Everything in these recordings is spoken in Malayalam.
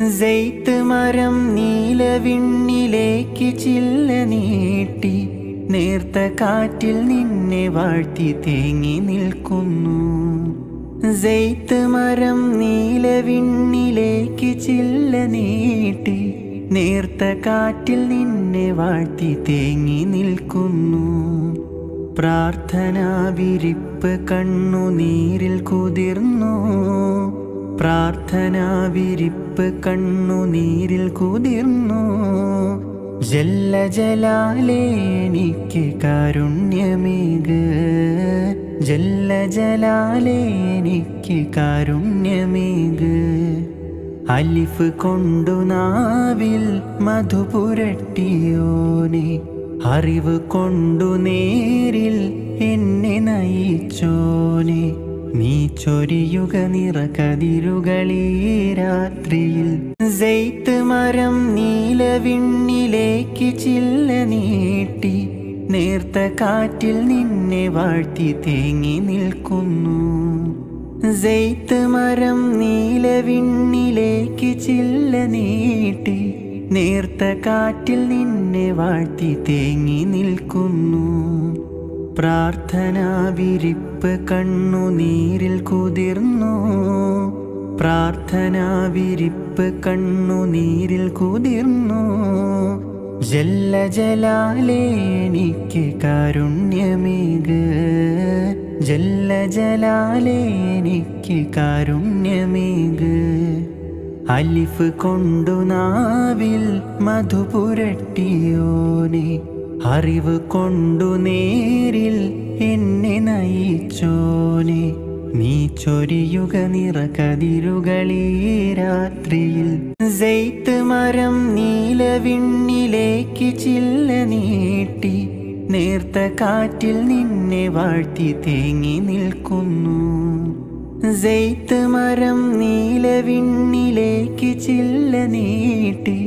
സെയ്ത്ത് മരം നീലവിണ്ണിലേക്ക് ചില്ല നീട്ടി നേർത്ത കാറ്റിൽ നിന്നെ വാഴ്ത്തി തേങ്ങി നിൽക്കുന്നു. സെയ്ത്ത് മരം നീലവിണ്ണിലേക്ക് ചില്ല നീട്ടി നേർത്ത കാറ്റിൽ നിന്നെ വാഴ്ത്തി തേങ്ങി നിൽക്കുന്നു. പ്രാർത്ഥനാ വിരിപ്പ് കണ്ണുനീരിൽ കുതിർന്നു. പ്രാർത്ഥനാ വിരിപ്പ് കണ്ണുനീരിൽ കുതിർന്നു. ജല്ല ജലാലേ എനിക്ക് കാരുണ്യമേക്. ജല്ല ജലാലേ എനിക്ക് കാരുണ്യമേക്. അലിഫ് കൊണ്ടു നാവിൽ മധുപുരട്ടിയോനെ, അറിവ് കൊണ്ടു നേരിൽ എന്നെ നയിച്ചോനെ, നീ ചൊരിയുക നിറകതിരുകളീ രാത്രിയിൽ. സെയ്ത്ത് മരം നീലവിണ്ണിലേക്ക് ചില്ല നീട്ടി നേർത്ത കാറ്റിൽ നിന്നെ വാഴ്ത്തി തേങ്ങി നിൽക്കുന്നു. സെയ്ത്ത് മരം നീലവിണ്ണിലേക്ക് ചില്ല നീട്ടി നേർത്ത കാറ്റിൽ നിന്നെ വാഴ്ത്തി തേങ്ങി നിൽക്കുന്നു. പ്രാർത്ഥനാ വിരിപ്പ് കണ്ണുനീരിൽ കുതിർന്നു. പ്രാർത്ഥനാ വിരിപ്പ് കണ്ണുനീരിൽ കുതിർന്നു. ജല്ല ജലാലേ എനിക്ക് കാരുണ്യമേക്. ജല്ല ജലാലേ എനിക്ക് കാരുണ്യമേക്. അലിഫ് കൊണ്ടു നാവിൽ മധുപുരട്ടിയോനെ, അറിവ് കൊണ്ടു നേരിൽ എന്നെ നയിച്ചോനെ, നീ ചൊരിയുക നിറകതിരുകളീ രാത്രിയിൽ. സെയ്ത്ത് മരം നീലവിണ്ണിലേക്ക് ചില്ല നീട്ടി നേർത്ത കാറ്റിൽ നിന്നെ വാഴ്ത്തി തേങ്ങി നിൽക്കുന്നു. സെയ്ത്ത് മരം നീലവിണ്ണിലേക്ക് ചില്ല നീട്ടി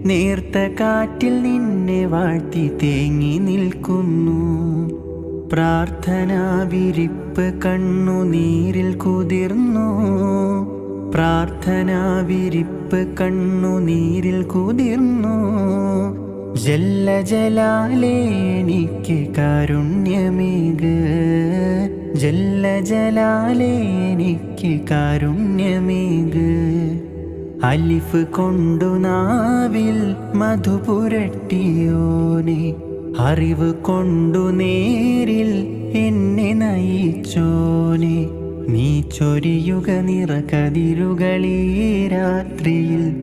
നേർത്ത കാറ്റിൽ നിന്നെ വാഴ്ത്തി തേങ്ങി നിൽക്കുന്നു. പ്രാർത്ഥനാ വിരിപ്പ് കണ്ണുനീരിൽ കുതിർന്നു. പ്രാർത്ഥനാ വിരിപ്പ് കണ്ണുനീരിൽ കുതിർന്നു. ജല്ല ജലാലേ എനിക്ക് കാരുണ്യമേക്. ജല്ല ജലാലേ എനിക്ക് കാരുണ്യമേക്. അലിഫ് കൊണ്ടു നാവിൽ മധുപുരട്ടിയോനെ, അറിവ് കൊണ്ടു നേരിൽ എന്നെ നയിച്ചോനെ, നീ ചൊരിയുക നിറകതിരുകളീ രാത്രിയിൽ.